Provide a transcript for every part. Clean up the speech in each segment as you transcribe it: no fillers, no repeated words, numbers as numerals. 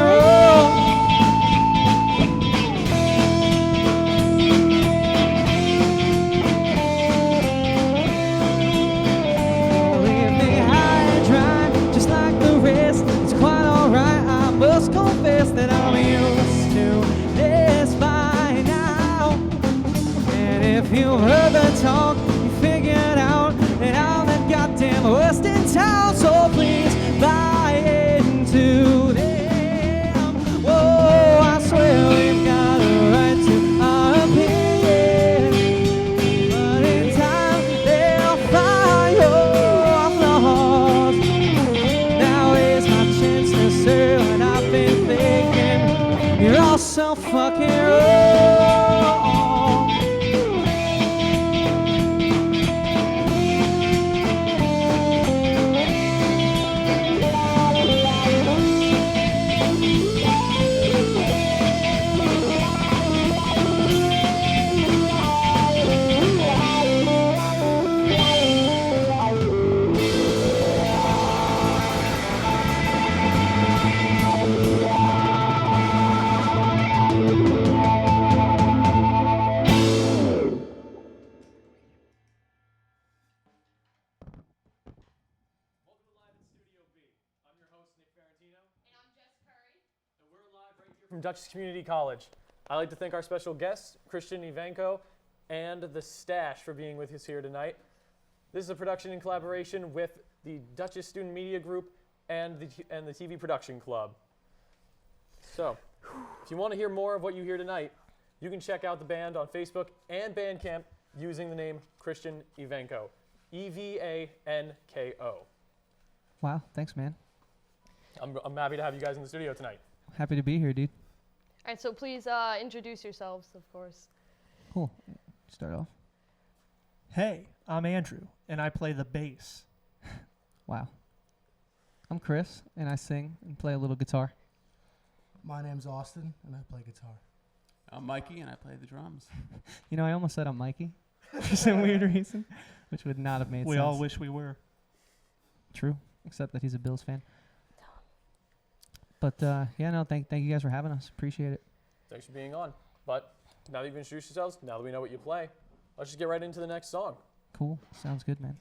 roll. Leave me high and dry, just like the rest. It's quite alright, I must confess that I'm used to this by now. And if you've heard the talk, you figured out that I'm the goddamn worst in town. So please buy into them. Whoa, I swear we've got a right to our opinion, but in time they'll find your flaws. Now is my chance to serve, and I've been thinking you're all so fucking wrong. From Dutchess Community College. I'd like to thank our special guests, Christian, Evanko, and the Stash for being with us here tonight. This is a production in collaboration with the Dutchess Student Media Group and the TV Production Club. So, if you want to hear more of what you hear tonight, you can check out the band on Facebook and Bandcamp using the name Christian Evanko. Evanko. Wow, thanks, man. I'm happy to have you guys in the studio tonight. Happy to be here, dude. All right, so please introduce yourselves, of course. Cool. Start off. Hey, I'm Andrew, and I play the bass. Wow. I'm Chris, and I sing and play a little guitar. My name's Austin, and I play guitar. I'm Mikey, and I play the drums. You know, I almost said I'm Mikey for some weird reason, which would not have made sense. We all wish we were. True, except that he's a Bills fan. But yeah, no, thank you guys for having us. Appreciate it. Thanks for being on. But now that you've introduced yourselves, now that we know what you play, let's just get right into the next song. Cool. Sounds good, man.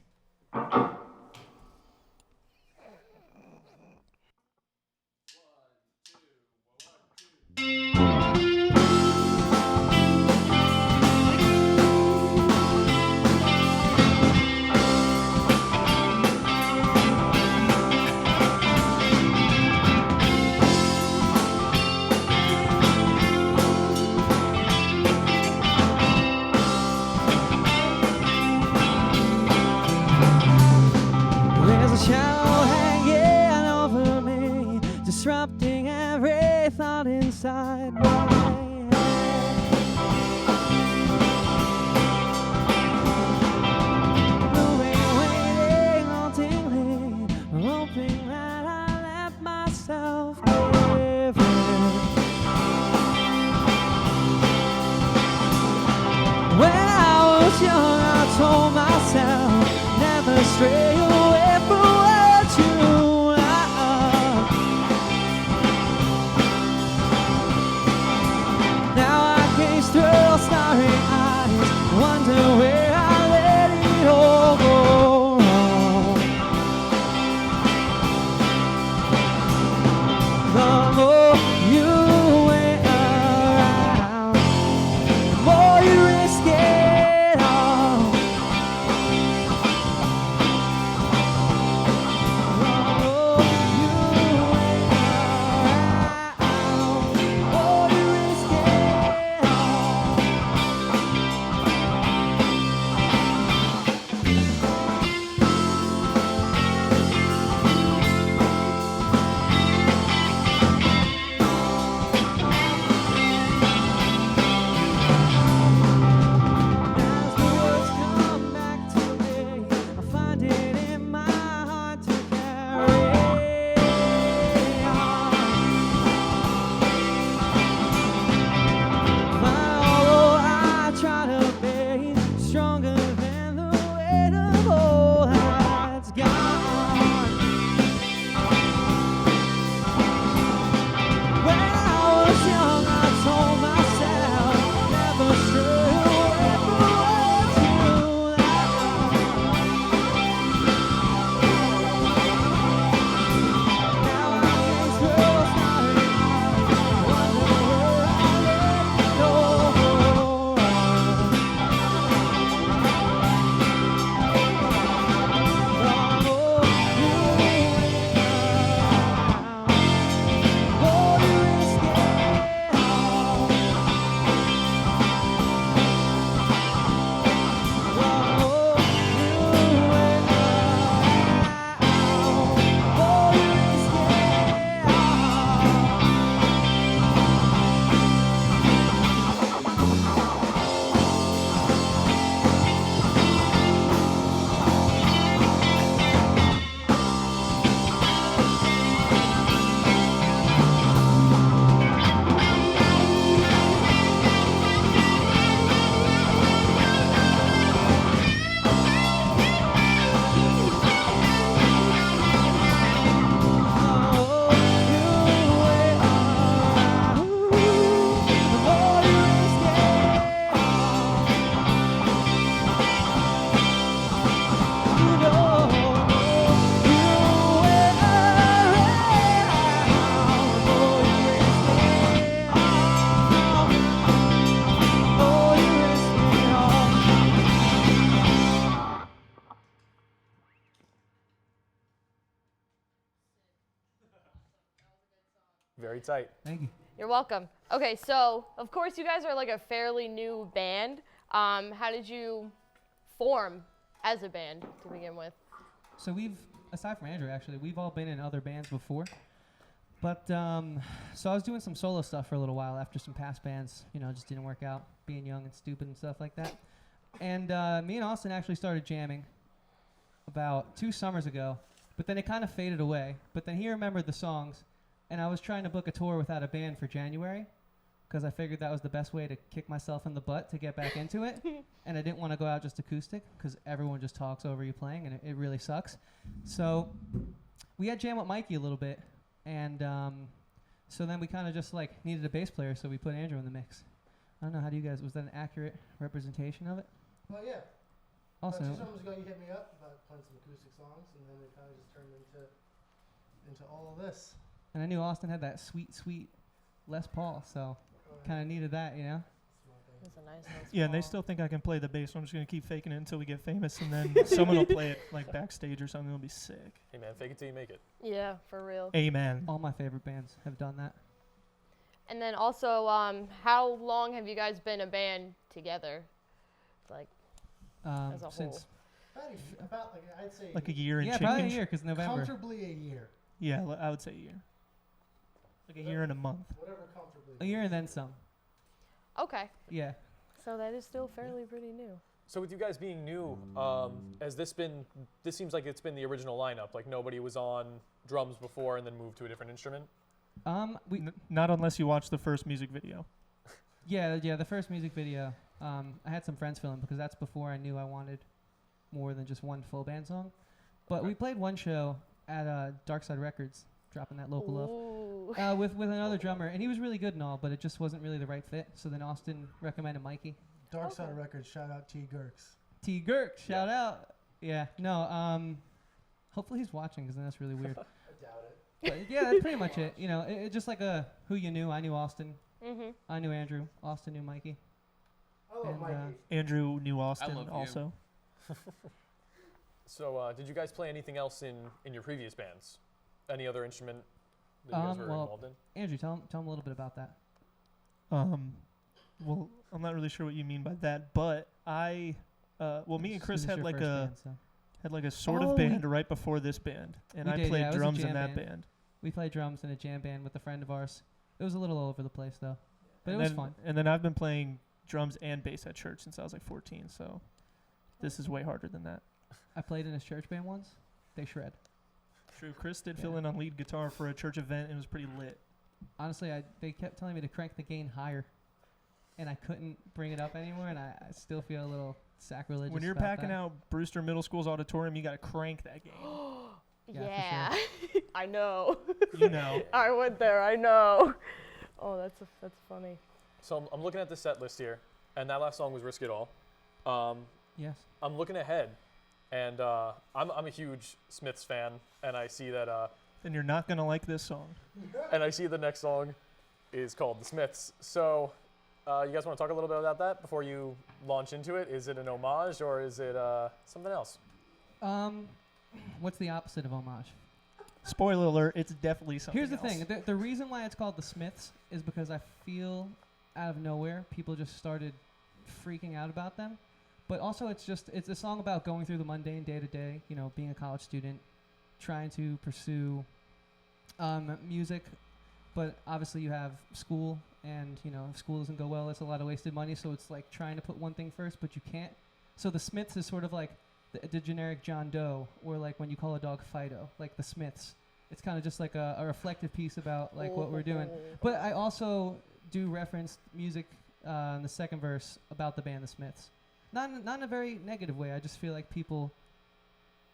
Disrupting every thought inside my head. Moving, waiting, hauntingly, hoping that I let myself give in. When I was young, I told myself never stray away from what you love. Through starry eyes, wonder where I let it all go wrong. The more you wait around, the more you risk it all. Very tight. Thank you. You're welcome. Okay, so of course you guys are like a fairly new band. How did you form as a band to begin with? So we've, aside from Andrew, actually, we've all been in other bands before. But, so I was doing some solo stuff for a little while after some past bands, just didn't work out, being young and stupid and stuff like that. And me and Austin actually started jamming about 2 summers ago, but then it kind of faded away. But then he remembered the songs, and I was trying to book a tour without a band for January, because I figured that was the best way to kick myself in the butt to get back into it. And I didn't want to go out just acoustic, because everyone just talks over you playing, and it really sucks. So we had jam with Mikey a little bit, and so then we kind of just needed a bass player, so we put Andrew in the mix. I don't know, how do you guys, was that an accurate representation of it? Well, yeah. Also, 2 summers ago, you hit me up about playing some acoustic songs, and then it kind of just turned into all of this. and I knew Austin had that sweet Les Paul, so kind of needed that, That's a nice little Yeah, and they small- still think I can play the bass, so I'm just going to keep faking it until we get famous, and then someone will play it backstage or something. It'll be sick. Hey man, fake it till you make it. Yeah, for real. Amen. All my favorite bands have done that. And then also, how long have you guys been a band together? As a Since I'd say Like a year and yeah, change. probably a year, because November. comfortably a year. Yeah, I would say a year. Like a year and a month. Whatever comfortably. A year and then some. Okay, Yeah. so that is still fairly pretty new. So with you guys being new, has this seems like it's been the original lineup, like nobody was on drums before and then moved to a different instrument? Not unless you watch the first music video. Yeah, the first music video, I had some friends film because that's before I knew I wanted more than just one full band song. But we played one show at Dark Side Records, dropping that local love, with another drummer, and he was really good and all, but it just wasn't really the right fit. So then Austin recommended Mikey. Dark Side Records, shout out T. Gurks. T. Gurk, shout out. Yeah, no, hopefully he's watching because then that's really weird. I doubt it. But yeah, that's pretty much it. It just like who you knew. I knew Austin. Mm-hmm. I knew Andrew. Austin knew Mikey. I love And, Mikey. Andrew knew Austin love you. also. So did you guys play anything else in your previous bands? Any other instrument that you guys were well, involved in? Andrew, tell him a little bit about that. Well, I'm not really sure what you mean by that, but me and Chris This is had your like first band, so. a sort Oh, of we- band right before this band, and We I did, played yeah, it was a drums in jam that band. band. We played drums in a jam band with a friend of ours. It was a little all over the place though, but And it was then- fun. And then I've been playing drums and bass at church since I was like 14, so this is way harder than that. I played in his church band once. They shred. True, Chris did Yeah. fill in on lead guitar for a church event, and it was pretty lit. Honestly, they kept telling me to crank the gain higher, and I couldn't bring it up anymore, and I still feel a little sacrilegious. When you're about packing that. out Brewster Middle School's auditorium, you got to crank that game. Yeah, for Yeah, I know. You know. I went there. I know. Oh, that's funny. So I'm looking at the set list here, and that last song was Risk It All. Yes. I'm looking ahead, and I'm a huge Smiths fan, and I see that Then you're not going to like this song. and I see the next song is called The Smiths. So you guys want to talk a little bit about that before you launch into it? Is it an homage or is it something else? What's the opposite of homage? Spoiler alert, it's definitely something Here's the else. thing. The reason why it's called the Smiths is because I feel out of nowhere people just started freaking out about them. But also it's a song about going through the mundane day to day, being a college student, trying to pursue music. But obviously you have school, and if school doesn't go well, it's a lot of wasted money. So it's like trying to put one thing first, but you can't. So the Smiths is sort of like the generic John Doe, or like when you call a dog Fido, like the Smiths. It's kind of just like a reflective piece about like what we're doing. But I also do reference music in the second verse about the band The Smiths. Not in a very negative way. I just feel like people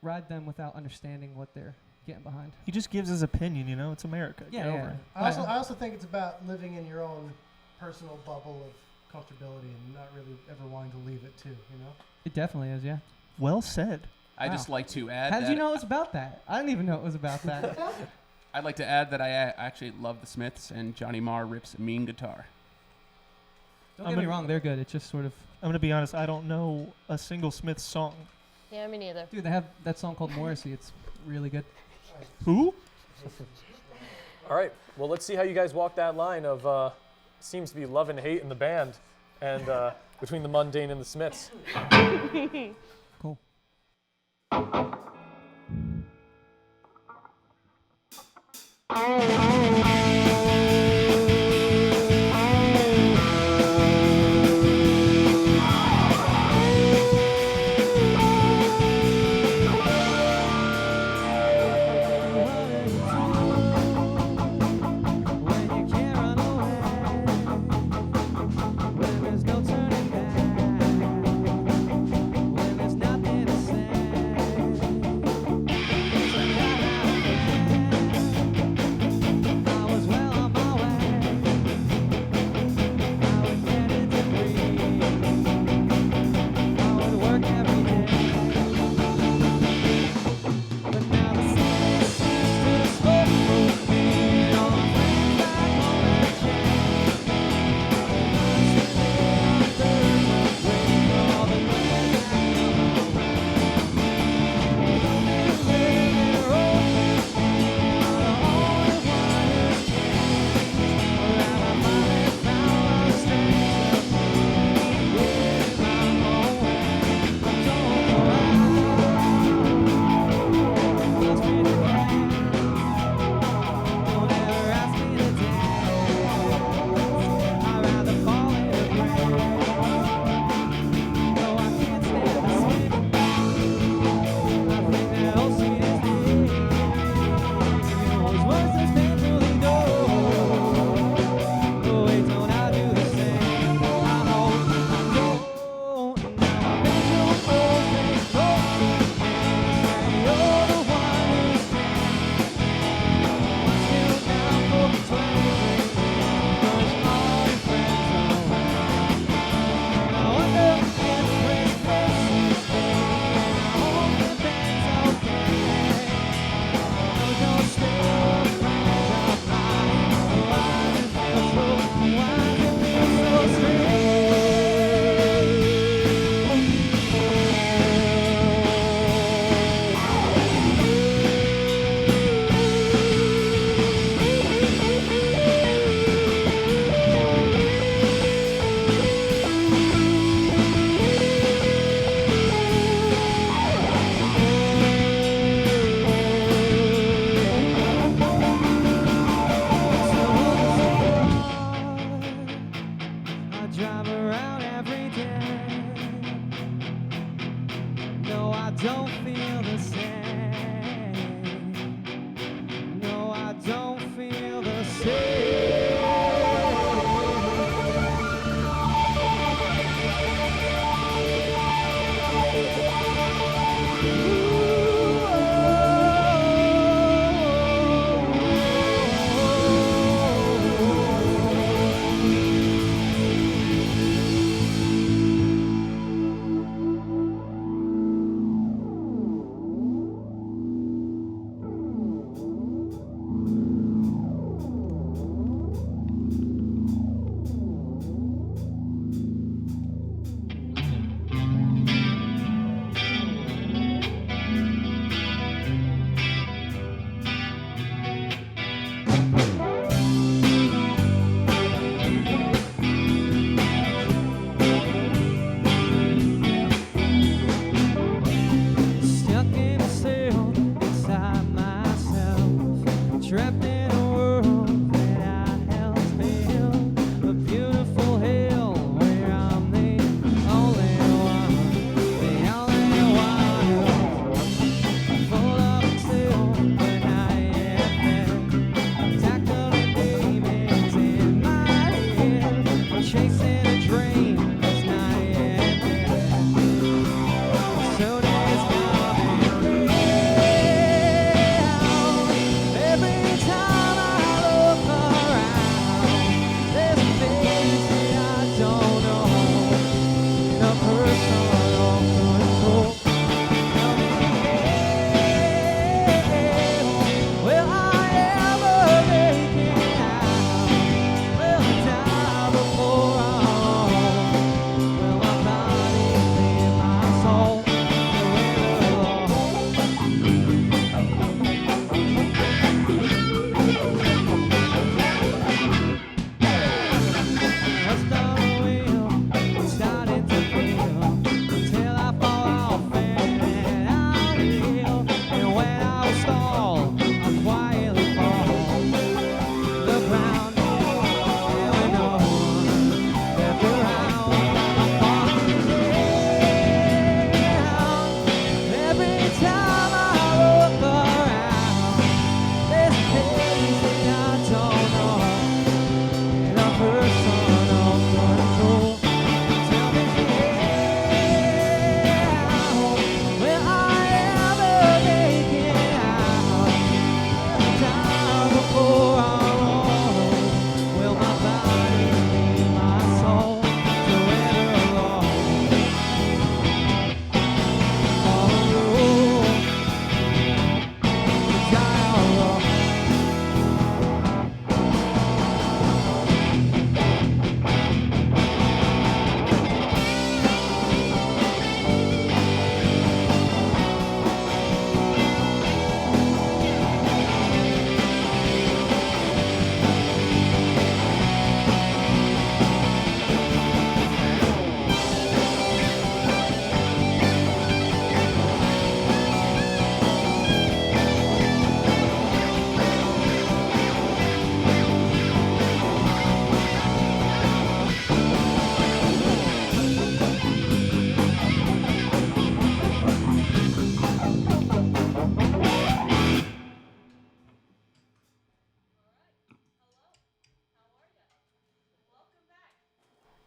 ride them without understanding what they're getting behind. He just gives his opinion, It's America. Get over it. I also think it's about living in your own personal bubble of comfortability and not really ever wanting to leave it too, It definitely is, yeah. Well said. I Wow. just like to add How that did you know it was about that? I didn't even know it was about that. I'd like to add that I actually love the Smiths, and Johnny Marr rips a mean guitar. Don't I'm get me gonna- wrong, they're good. It's just sort of... I'm going to be honest, I don't know a single Smiths song. Yeah, me neither. Dude, they have that song called Morrissey. It's really good. Who? All right. Well, let's see how you guys walk that line of seems to be love and hate in the band, and between the Mundane and the Smiths. Cool.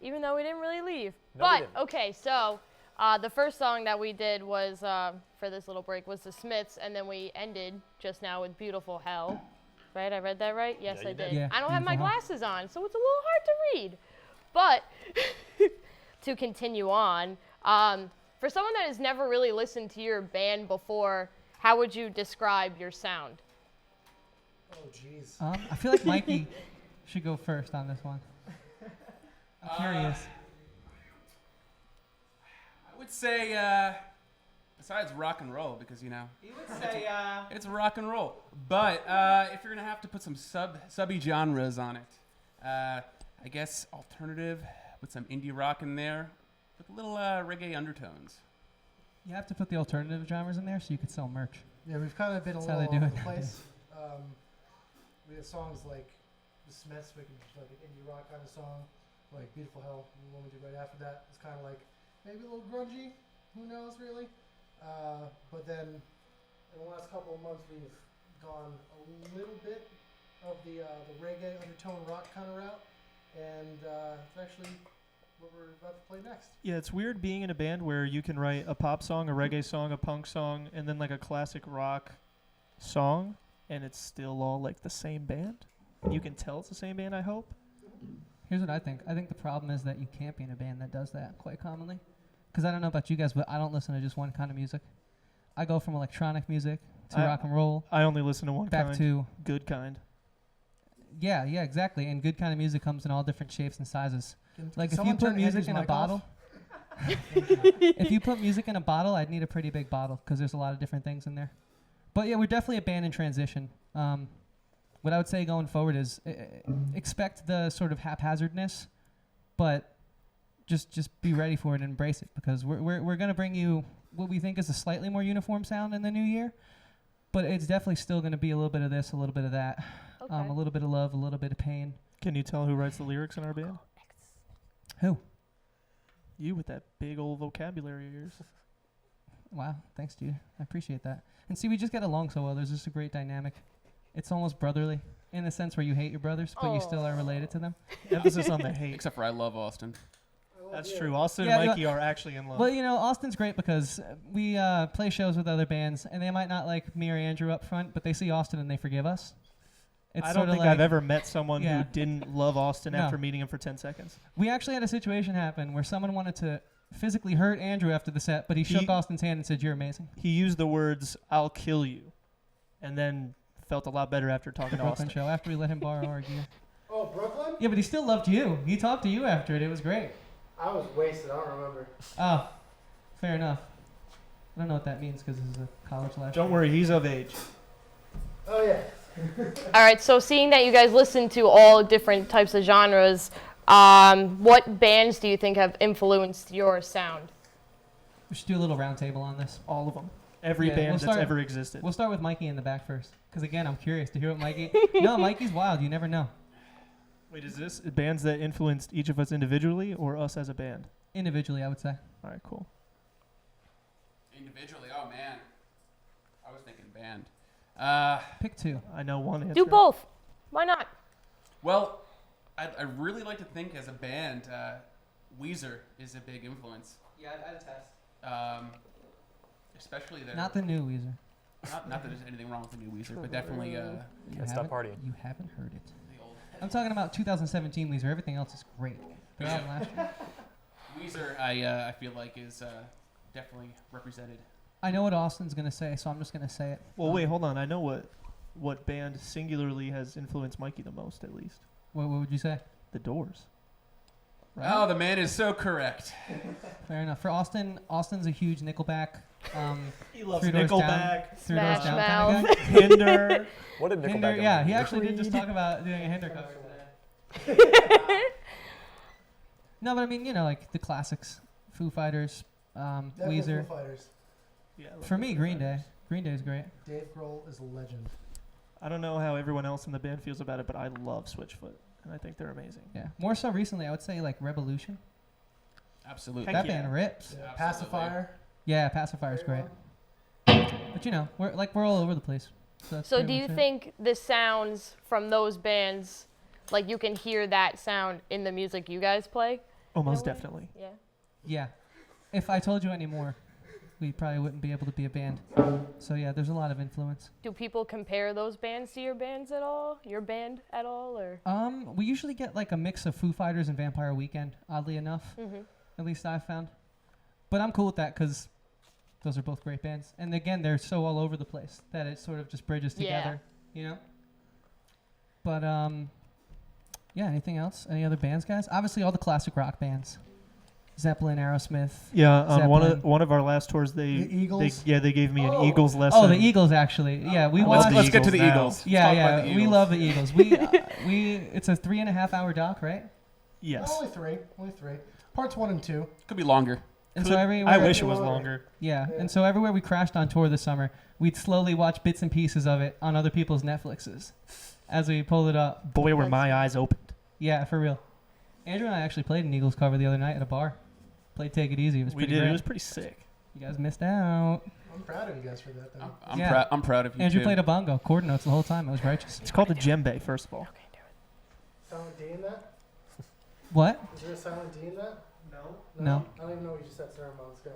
even though we didn't really leave. No, we But, didn't. okay, so the first song that we did was, for this little break, was the Smiths, and then we ended just now with Beautiful Hell. Right? I read that right? Yes, Yeah, I you did. did. Yeah, I don't have my Beautiful Hell. glasses on, so it's a little hard to read. But to continue on, for someone that has never really listened to your band before, how would you describe your sound? Oh, jeez. I feel like Mikey should go first on this one. I'm curious. I would say, besides rock and roll, because you know He would say, it's rock and roll. But if you're gonna have to put some subby genres on it, I guess alternative with some indie rock in there, with a little reggae undertones. you have to put the alternative genres in there so you could sell merch. Yeah, we've kind of been a That's how little they do all over it the place. We had songs like The Smiths, making like an indie rock kind of song, like Beautiful Hell, the one we did right after that. It's kind of like maybe a little grungy, who knows really. But then in the last couple of months we've gone a little bit of the reggae undertone rock kind of route, and it's actually what we're about to play next. Yeah, it's weird being in a band where you can write a pop song, a reggae song, a punk song, and then like a classic rock song, and it's still all like the same band. You can tell it's the same band, I hope. Here's what I think. I think the problem is that you can't be in a band that does that quite commonly. Because I don't know about you guys, but I don't listen to just one kind of music. I go from electronic music to I- rock and roll, I only listen to one back kind, to... good kind. Yeah, exactly. And good kind of music comes in all different shapes and sizes. Like if you someone put turn music Andrew's in a mic bottle... off? If you put music in a bottle, I'd need a pretty big bottle because there's a lot of different things in there. But yeah, we're definitely a band in transition. What I would say going forward is expect the sort of haphazardness, but just be ready for it and embrace it, because we're going to bring you what we think is a slightly more uniform sound in the new year, but it's definitely still going to be a little bit of this, a little bit of that, Okay. a little bit of love, a little bit of pain. Can you tell who writes the lyrics in our band? Who? You with that big old vocabulary of yours. Wow, thanks, dude. I appreciate that. And see, we just get along so well. There's just a great dynamic. It's almost brotherly in the sense where you hate your brothers, but you still are related to them. Emphasis on the hate. Except for I love Austin. That's true. Austin Yeah, and Mikey are actually in love. Well, you know, Austin's great because we play shows with other bands, and they might not like me or Andrew up front, but they see Austin and they forgive us. It's I sort don't of think like I've ever met someone Yeah. who didn't love Austin No. after meeting him for 10 seconds. We actually had a situation happen where someone wanted to physically hurt Andrew after the set, but he shook Austin's hand and said, "You're amazing." He used the words, "I'll kill you," and then felt a lot better after talking to Brooklyn Austin. show after we let him borrow our gear. Oh, Brooklyn? Yeah, but he still loved you. He talked to you after it. It was great. I was wasted. I don't remember. Oh, fair enough. I don't know what that means because this is a college last Don't year. worry, he's of age. Oh yeah. All right, so seeing that you guys listen to all different types of genres, what bands do you think have influenced your sound? We should do a little round table on this. All of them. Every Yeah, band we'll that's start- ever existed. We'll start with Mikey in the back first, because again, I'm curious to hear what Mikey. No, Mikey's wild. You never know. Wait, is this bands that influenced each of us individually or us as a band? Individually, I would say. All right, cool. Individually, oh man. I was thinking band. Pick two. I know one answer. Do both. Why not? Well, I really like to think as a band, Weezer is a big influence. Yeah, I'd attest. Especially their... Not the new Weezer. Not that there's anything wrong with the new Weezer, but definitely You Can't stop haven't- partying. You haven't heard it. the old... I'm talking about 2017 Weezer. Everything else is great. They're out last year. Weezer, I feel like is definitely represented. I know what Austin's gonna say, so I'm just gonna say it. Well, wait, hold on. I know what band singularly has influenced Mikey the most, at least. What would you say? The Doors. Right? Oh, the man is so correct. Fair enough. For Austin, Austin's a huge Nickelback. He loves Three Doors Nickelback, Three Doors Smash Down kind of Mouth. guy. Hinder. What did Nickelback Hinder, ever yeah, do? he actually did just Creed. talk about doing a Hinder cover today. No, but I mean, you know, like the classics, Foo Fighters, Definitely Weezer. Foo Fighters. Yeah, I love For me, Foo Green Fighters. Day. Green Day's great. Dave Grohl is a legend. I don't know how everyone else in the band feels about it, but I love Switchfoot, and I think they're amazing. Yeah. More so recently, I would say like Revolution. Absolutely. Heck That yeah. band rips. Yeah, Absolutely. Pacifier. Yeah, Pacifier's Very great. well. But you know, we're all over the place. That's So pretty do you much it. think the sounds from those bands, like you can hear that sound in the music you guys play? Oh, in a most way? definitely. Yeah. Yeah. If I told you any more, we probably wouldn't be able to be a band. So yeah, there's a lot of influence. Do people compare those bands to your bands at all? Your band at all, or? We usually get like a mix of Foo Fighters and Vampire Weekend, oddly enough. At least I've found. But I'm cool with that because those are both great bands. And again, they're so all over the place that it sort of just bridges together, you know? But yeah, anything else? Any other bands, guys? Obviously all the classic rock bands. Zeppelin, Aerosmith. Yeah, Zeppelin. one of our last tours, The Eagles? they gave me an Eagles lesson. Oh, the Eagles actually. Yeah, we Let's watched. Let's get to the Eagles now. Eagles. Let's Yeah, talk about yeah, the we Eagles. love the Eagles. We it's a 3.5-hour doc, right? Yes. Only three. Parts 1 and 2. Could be longer. And so everywhere, I wish it was longer. Yeah, and so everywhere we crashed on tour this summer, we'd slowly watch bits and pieces of it on other people's Netflixes as we pulled it up. Boy, were my eyes opened. Yeah, for real. Andrew and I actually played an Eagles cover the other night at a bar. Played Take It Easy. It was We pretty did. great. It was pretty sick. You guys missed out. I'm proud of you guys for that, though. I'm proud of you Andrew too. played a bongo, chord notes the whole time. It was righteous. It's called the djembe, first of all. Silent D in that? What? Is there a silent D in that? No. I don't even know what you just said, Sarah. Let's go.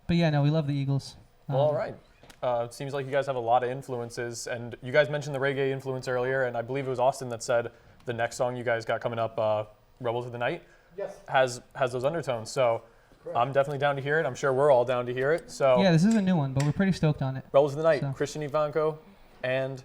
But yeah, no, we love the Eagles. Well, all right. It seems like you guys have a lot of influences, and you guys mentioned the reggae influence earlier, and I believe it was Austin that said the next song you guys got coming up, Rebels of the Night, Yes. has those undertones. So I'm definitely down to hear it. I'm sure we're all down to hear it. So Yeah, this is a new one, but we're pretty stoked on it. Rebels of the Night, So. Christian Ivanko, and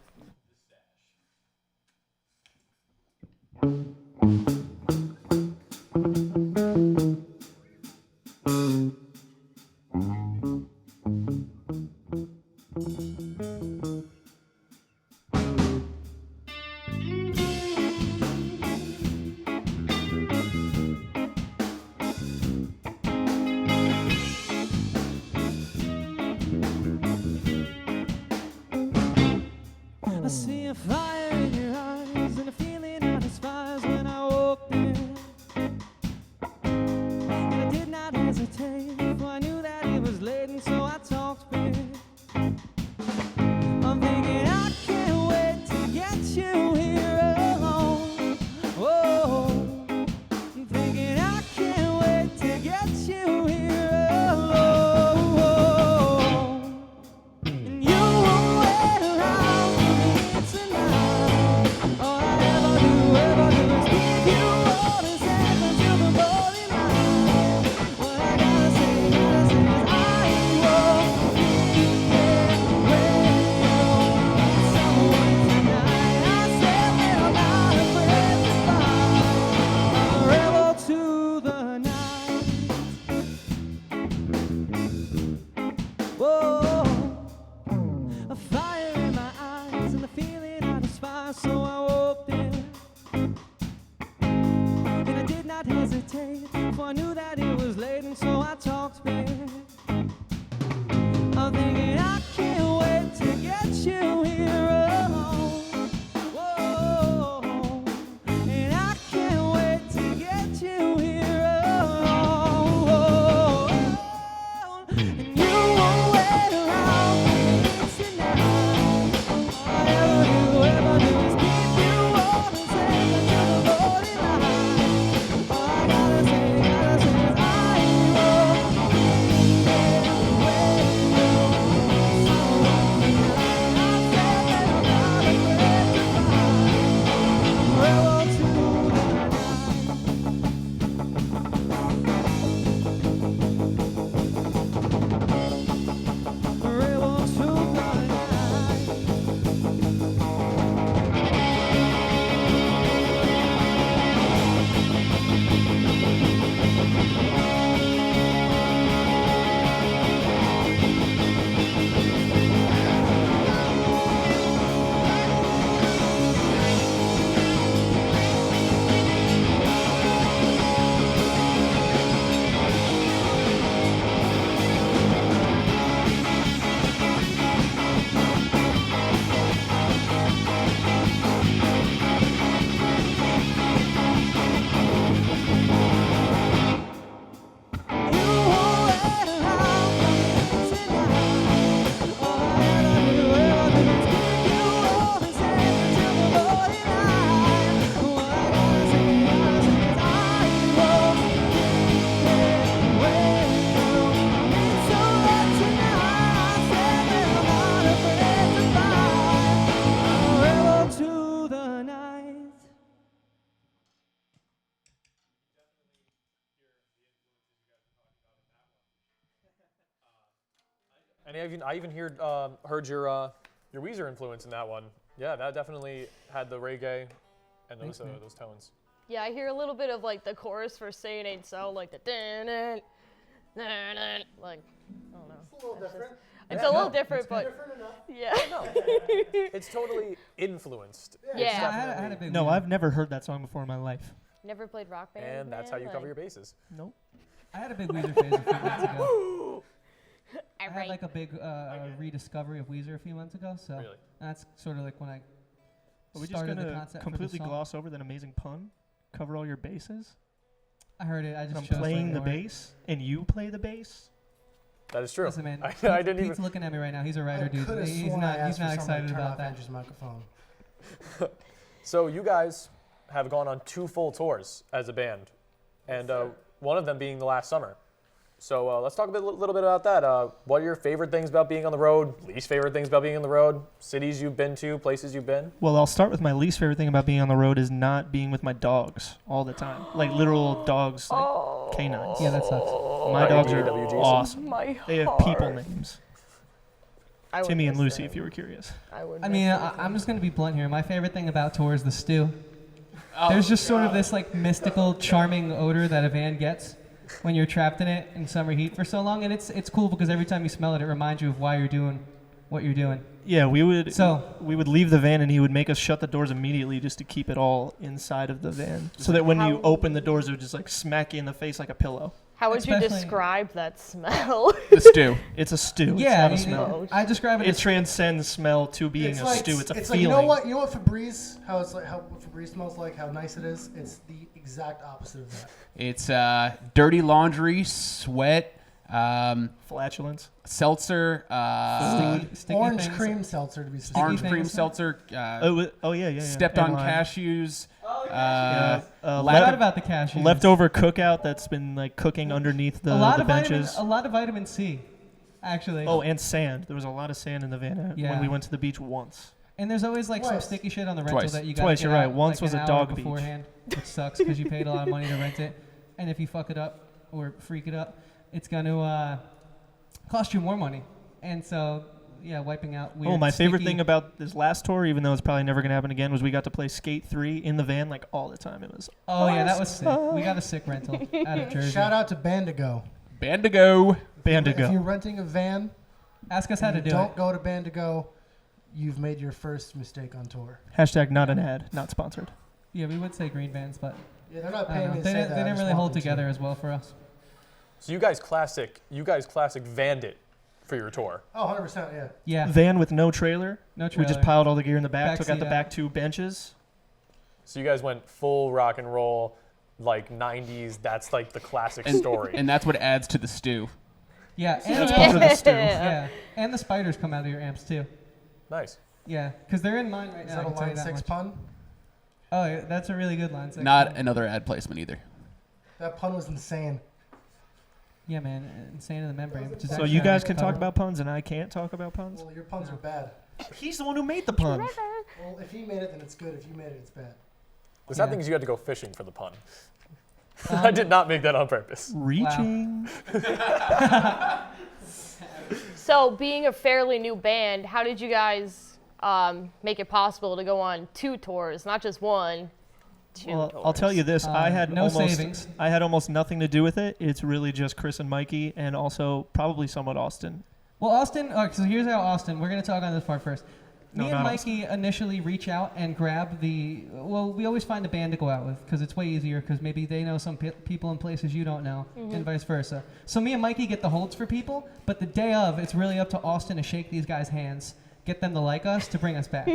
I see a fire in your eyes and a feeling I despise when I walked in. And I did not hesitate, for I knew that it was late, and so I talked big. I'm thinking I can't wait to get you here alone. Whoa, I'm thinking I can't wait to get you here alone. And you won't wait around for me tonight. All I ever do is give you all the seconds till the morning light. What I gotta say is I won't be there waiting on someone tonight. I said that I'm not afraid to fight. I'm a rebel to the night. Whoa. A fire in my eyes and a feeling I despise, so I walked in. And I did not hesitate, for I knew that it was late, and so I talked big. I'm thinking I can't wait to get you here alone. Whoa, and I can't wait to get you here alone. And you won't wait around for me tonight. All I ever do is give you all the seconds till the morning light. All I gotta say is I will be there waiting on someone And I even heard your Weezer influence in that one. Yeah, that definitely had the reggae and those tones. Yeah, I hear a little bit of like the chorus for "Say It Ain't So," like the dun like I don't know. It's a little different. It's a little different, but Different enough. yeah. No, it's totally influenced. Yeah. I had a big No, Weezer. I've never heard that song before in my life. Never played Rock Band. And that's how you man? cover your bases. Nope. I had a big Weezer phase a few months ago. I Alright. had like a big rediscovery of Weezer a few months ago, so Really? that's sort of like when I Are we just started the gonna concept completely for the song. gloss over that amazing pun? Cover all your bases? I heard it. I just I'm chose to playing the ignore it. bass, and you play the bass? That is true. Listen, man. I Pete- didn't Pete's looking at me right now. He's a writer, I dude. could have He's sworn not. I He's asked not for someone excited to turn about off that. Andrew's microphone. So you guys have gone on 2 full tours as a band, and one of them being the last summer. So let's talk a little bit about that. What are your favorite things about being on the road? Least favorite things about being on the road? Cities you've been to? Places you've been? Well, I'll start with my least favorite thing about being on the road is not being with my dogs all the time. Like literal dogs, like canines. Yeah, that sucks. My dogs are AWGs. awesome. My They have people names. I would Timmy and miss Lucy, them. if you were curious. I mean, I'm just gonna be blunt here. My favorite thing about tour is the stew. There's just sort of this like mystical, charming odor that a van gets when you're trapped in it in summer heat for so long, and it's cool because every time you smell it, it reminds you of why you're doing what you're doing. Yeah, we would So- leave the van and he would make us shut the doors immediately just to keep it all inside of the van. So that when you open the doors, it would just like smack you in the face like a pillow. How would you especially- describe that smell? The stew. It's a stew. Yeah, it's not a smell. I describe it It as transcends smell to being a stew. It's a like, feeling. you know what Febreze, how it's like, how what Febreze smells like, how nice it is. It's the exact opposite of that. It's dirty laundry, sweat, Flatulence. seltzer, sticky Orange things. cream seltzer to be specific. orange things. cream seltzer, Yeah. stepped And on lime. cashews. Yeah. I Lack forgot of- about the cashews. Leftover cookout that's been like cooking underneath the benches. a lot of vitamin C, actually. Oh, and sand. There was a lot of sand in the van when Yeah. we went to the beach once. And there's always like some Twice. sticky shit on the rental Twice. that you got. Twice, you're right. Once like was an a hour dog beach. beforehand, which sucks because you paid a lot of money to rent it, and if you fuck it up or freak it up, it's gonna cost you more money. And so, yeah, wiping out weird. Oh, my favorite sticky- thing about this last tour, even though it's probably never gonna happen again, was we got to play Skate 3 in the van like all the time. It was Oh yeah, that was sick. We got a sick rental out of Jersey. Shout out to Bandigo. Bandigo. If you're Bandigo. renting a van, Ask us how to and you do don't it. go to Bandigo, you've made your first mistake on tour. Hashtag not an ad, not sponsored. Yeah, we would say green vans, but Yeah, they're not I paying don't me know. to say They didn't, that. they I didn't just really want hold them to. together as well for us. So you guys classic vanned it for your tour. Oh, 100%, yeah. Yeah, Van with no trailer. no We trailer. just piled all the gear in the back, Back took out seat the out. back 2 benches. So you guys went full rock and roll, like 90s. That's like the classic story. And that's what adds to the stew. Yeah, and That's part of the stew. yeah, and the spiders come out of your amps too. Nice. Yeah, because they're in mine right Is now. that I a can tell you line that 6 much. pun? Oh, yeah, that's a really good line. Six Not pun. another ad placement either. That pun was insane. Yeah, man, insane in the membrane. Which is So actually you on guys the can talk cover. about puns and I can't talk about puns? Well, your puns are bad. He's the one who made the puns. Well, if he made it, then it's good. If you made it, it's bad. The sad Yeah. thing is you had to go fishing for the pun. I did not make that on purpose. Reaching. So, being a fairly new band, how did you guys make it possible to go on 2 tours, not just one? 2 Well, tours. I'll tell you this: I had no almost, savings. I had almost nothing to do with it. It's really just Chris and Mikey, and also probably somewhat Austin. Well, Austin. So here's how Austin. We're gonna talk on this part first. No, Me and not Mikey initially reach out and grab the. Well, we always find a band to go out with because it's way easier because maybe they know some people in places you don't know, and vice versa. So me and Mikey get the holds for people, but the day of, it's really up to Austin to shake these guys' hands, get them to like us, to bring us back.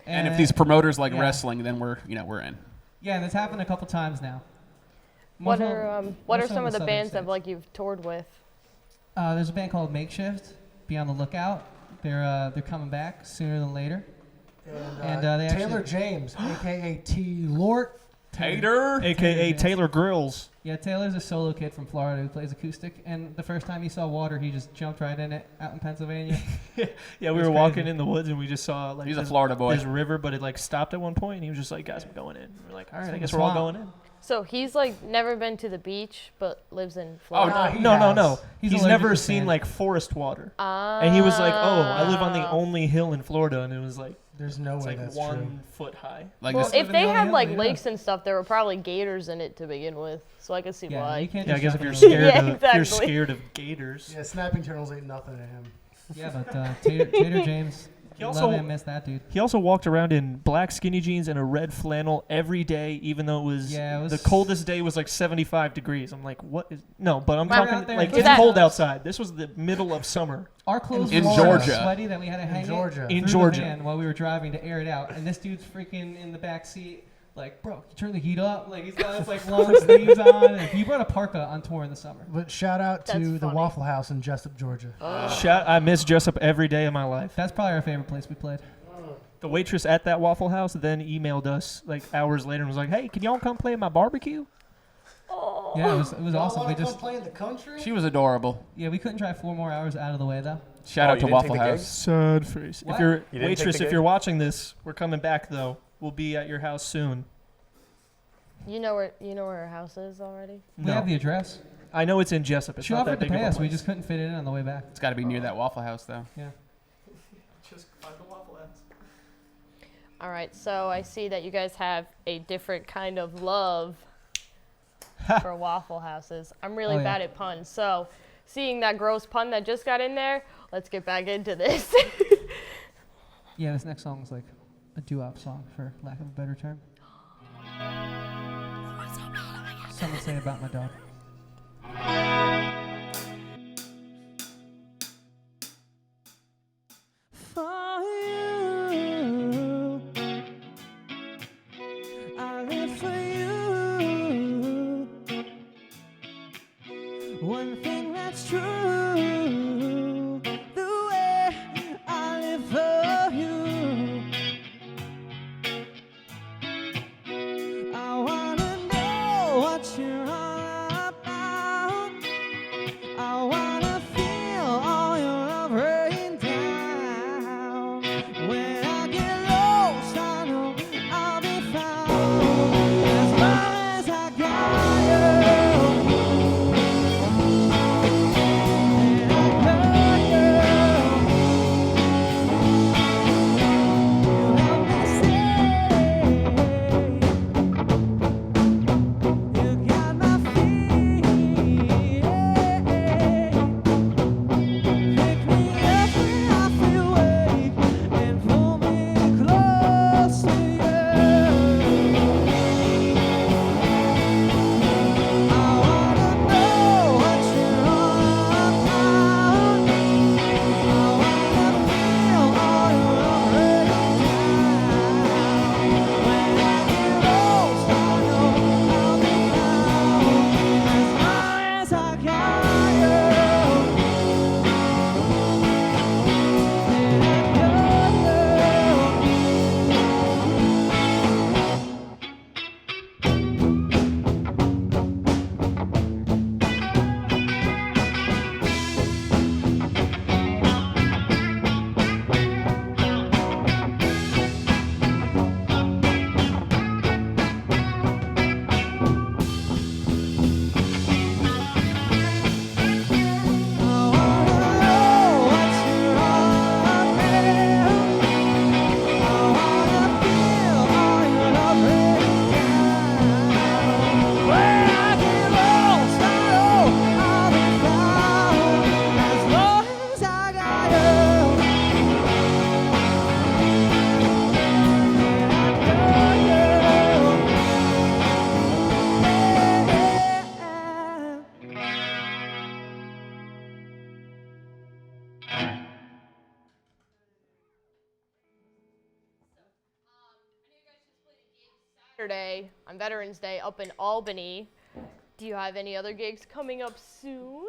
And if these promoters like yeah. wrestling, then we're in. Yeah, and it's happened a couple times now. What Most are of- what are most some of the southern bands that states. like you've toured with? There's a band called Makeshift. Be on the lookout. They're coming back sooner than later. And, And, they Taylor actually- James, a.k.a. T. Lort. Tater. AKA Taylor Grills. Yeah, Taylor's a solo kid from Florida who plays acoustic, and the first time he saw water, he just jumped right in it out in Pennsylvania. Yeah, we was were walking crazy. in the woods and we just saw like He's a this, Florida boy. this river, but it like stopped at one point, and he was just like, "Guys, I'm going in." And we're like, "All right, I like guess a we're all swamp. going in." So he's like never been to the beach, but lives in Oh, Florida. No. He's He's allergic never to seen sand. like forest water. And he was like, "Oh, I live on the only hill in Florida," and it was like There's no it's way like that's 1 true. foot high. Like Well, this, if they living on had the like hill, yeah. lakes and stuff, there were probably gators in it to begin with. So I can see Yeah, why. you can't Yeah, I just guess jump if you're in the- scared Yeah, of if you're exactly. scared of gators. Yeah, snapping turtles ain't nothing to him. Yeah, but Tater James, He love also- and miss that dude. He also walked around in black skinny jeans and a red flannel every day, even though it was, Yeah, it was- the coldest day was like 75 degrees. I'm like, what is? No, but I'm We were out talking there like in it's that- cold outside. This was the middle of summer. Our clothes In were so Georgia. sweaty that we had to hang Georgia. it In through Georgia. the van while we were driving to air it out. And this dude's freaking in the back seat, like, bro, can you turn the heat up? Like, he's got his like long sleeves on. And he brought a parka on tour in the summer. But shout out to That's the funny. Waffle House in Jessup, Georgia. I miss Jessup every day of my life. That's probably our favorite place we played. The waitress at that Waffle House then emailed us like hours later and was like, "Hey, can y'all come play at my barbecue?" Yeah, it was awesome. Y'all We wanna come just play in the country? she was adorable. we couldn't drive 4 more hours out of the way though. Shout Oh, out you to didn't Waffle take the House. gig? Sad face. What? If you're You didn't take waitress, the if gig? you're watching this, we're coming back though. We'll be at your house soon. You know where her house is already? We No. have the address. I know it's in Jessup. It's She not offered that to big pay of a us. We place. just couldn't fit it in on the way back. It's got to be near that Waffle House, though. Yeah. Just find the Waffle House. All right. So I see that you guys have a different kind of love for Waffle Houses. I'm really Oh, yeah. bad at puns, so seeing that gross pun that just got in there, let's get back into this. Yeah, this next song is like a doo-wop song, for lack of a better term. Something to say about my dog. For you, I live for you. One thing that's true, the way I live for you. I wanna know what you're all about. I wanna feel all your love rain down. When I get lost, I know I'll be found. As long as I got you, and I got you. You help me stay. You got my feet. Pick me up when I feel weak and pull me close to you. I wanna know what you're all about. I wanna feel all your love raining down. When I get lost, I know I'll be found. As long as I got you, and I got you. I wanna know what you're all about. I wanna feel all your love raining down. When I get lost, I know I'll be found. As long as I got you, and I got you. Saturday on Veterans Day up in Albany. Do you have any other gigs coming up soon?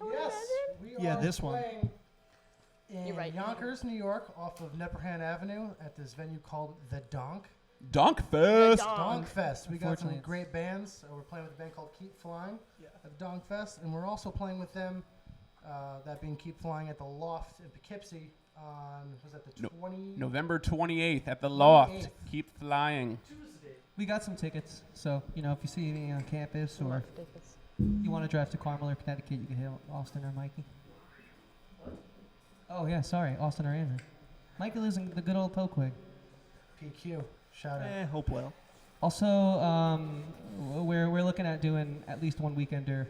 I would Yes, imagine. we Yeah, are this one. playing in You're right. Yonkers, New York, off of Neperhan Avenue at this venue called The Donk. Donkfest. Donk Fest. We got some Unfortunately, it's- great bands. We're playing with a band called Keep Flying at the Donk Fest, and we're also playing with them. That being Keep Flying at the Loft in Poughkeepsie on was that the No- 20 November 28th at the Loft. 28th. Keep flying. We got some tickets, so if you see anything on campus or you want to drive to Carmel or Connecticut, you can hit Austin or Mikey. Oh yeah, sorry, Austin or Andrew. Mikey lives in the good old Poughkeepsie. PQ, shout out. Hope well. Also, we're looking at doing at least one weekender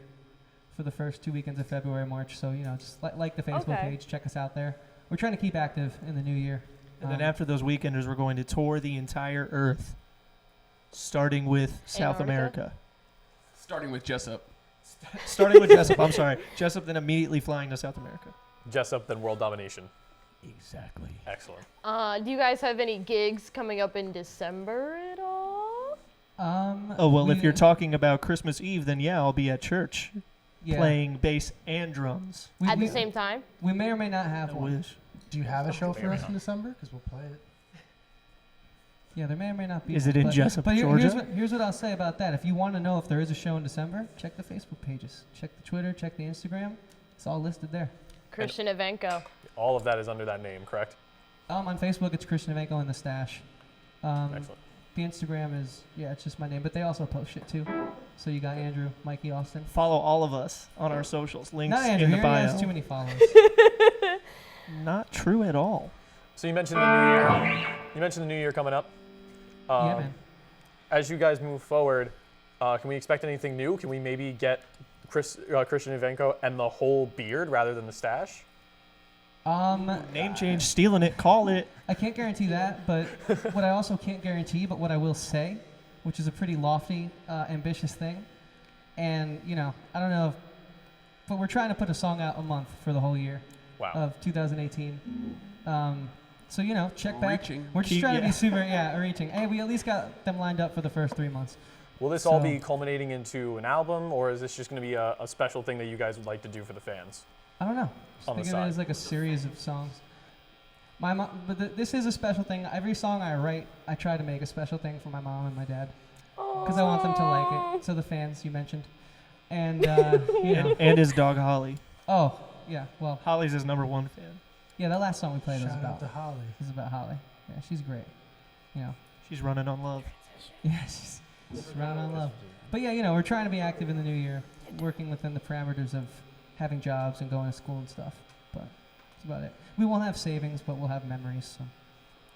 for the first 2 weekends of February, March. So just like the Facebook page, check us out there. We're trying to keep active in the new year. And then after those weekenders, we're going to tour the entire Earth, starting with South America. Starting with Jessup. Starting with Jessup, I'm sorry. Jessup, then immediately flying to South America. Jessup, then world domination. Exactly. Excellent. Do you guys have any gigs coming up in December at all? If you're talking about Christmas Eve, then I'll be at church playing bass and drums. At the same time? We may or may not have I one. wish. Do you have a show for us in December? Because we'll play it. Yeah, there may or may not be. Is it in Jessup, Georgia? Here's what I'll say about that. If you want to know if there is a show in December, check the Facebook pages. Check the Twitter, check the Instagram. It's all listed there. Christian Evanko. All of that is under that name, correct? On Facebook, it's Christian Evanko in the Stash. Excellent. The Instagram is, it's just my name, but they also post shit too. So you got Andrew, Mikey, Austin. Follow all of us on our socials. Links Not Andrew, in the he bio. has too many followers. Not true at all. So you mentioned the new year. You mentioned the new year coming up. Yeah, man. As you guys move forward, can we expect anything new? Can we maybe get Christian Evanko and the whole beard rather than the stash? Name change, stealing it, call it. I can't guarantee that, but what I also can't guarantee, but what I will say, which is a pretty lofty, ambitious thing, and I don't know, but we're trying to put a song out a month for the whole year of 2018. So check back. We're just trying to be super, reaching. Hey, we at least got them lined up for the first 3 months. Will this all be culminating into an album, or is this just going to be a special thing that you guys would like to do for the fans? I don't know. Just think of it as like a series of songs. My mom, but this is a special thing. Every song I write, I try to make a special thing for my mom and my dad, because I want them to like it. So the fans you mentioned, and and his dog Holly. Oh yeah, well Holly's his #1 fan. Yeah, that last song we played was Shout about out to Holly. This is about Holly. Yeah, she's great. She's running on love. Yeah, she's running on love. But yeah, we're trying to be active in the new year, working within the parameters of having jobs and going to school and stuff. But that's about it. We won't have savings, but we'll have memories. So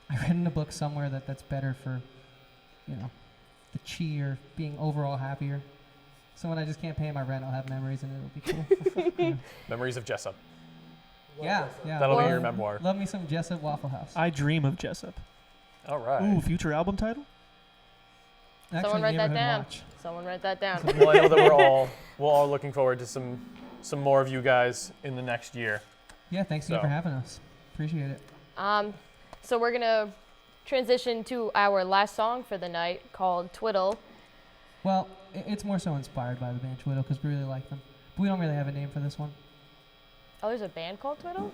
I read in a book somewhere that's better for, the chi or being overall happier. So when I just can't pay my rent, I'll have memories and it'll be cool. Memories of Jessup. Yeah. That'll be your memoir. Love me some Jessup Waffle House. I dream of Jessup. All right. Ooh, future album title? Actually, Someone write that Neighborhood down. Watch. Someone write that down. Well, I know that we're all looking forward to some more of you guys in the next year. Yeah, thanks again for having us. Appreciate it. So we're gonna transition to our last song for the night called Twiddle. Well, it's more so inspired by the band Twiddle because we really like them. But we don't really have a name for this one. Oh, there's a band called Twiddle?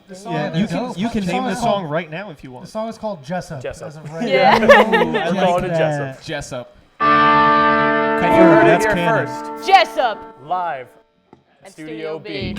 You can name the song right now if you want. The song is called Jessup. Jessup. As of right Yeah. We're calling it Jessup. Jessup. You heard it That's here canon. first. Jessup! Live At Studio B.